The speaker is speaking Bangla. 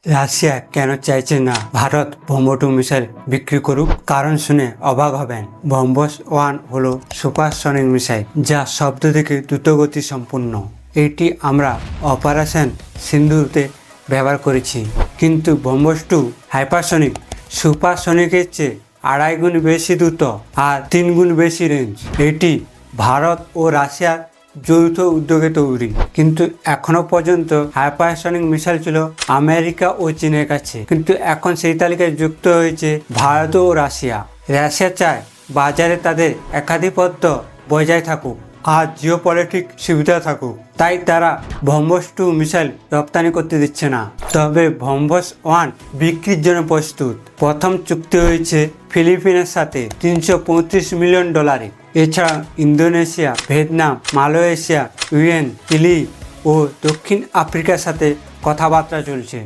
রাশিয়া কেন চাইছে না ভারত ব্রহ্মস মিসাইল বিক্রি করুক? কারণ শুনে অবাক হবেন। ব্রহ্মস-1 হলো সুপারসনিক মিসাইল, যা শব্দ থেকে দ্রুতগতি সম্পূর্ণ। এটি আমরা অপারেশন সিন্ধুতে ব্যবহার করেছি। কিন্তু ব্রহ্মস-2 হাইপারসনিক সুপারসনিকের চেয়ে 2.5 গুণ বেশি দ্রুত আর 3 গুণ বেশি রেঞ্জ। এটি ভারত ও রাশিয়ার যৌথ উদ্যোগে তৈরি, কিন্তু এখনো পর্যন্ত হাইপারসনিক মিসাইল ছিল আমেরিকা ও চীনের কাছে। কিন্তু এখন সেই তালিকায় যুক্ত হয়েছে ভারত ও রাশিয়া। রাশিয়া চায় বাজারে তাদের একাধিপত্য বজায় থাকুক আর জিওপলিটিক সুবিধা থাকুক, তাই তারা ব্রহ্মস-2 মিসাইল রপ্তানি করতে দিচ্ছে না। তবে ব্রহ্মস-1 বিক্রির জন্য প্রস্তুত। প্রথম চুক্তি হয়েছে ফিলিপিনের সাথে $335 মিলিয়ন। এছাড়া Indonesia, Vietnam, Malaysia, UN, Chile ও দক্ষিণ আফ্রিকার সাথে কথাবার্তা চলছে।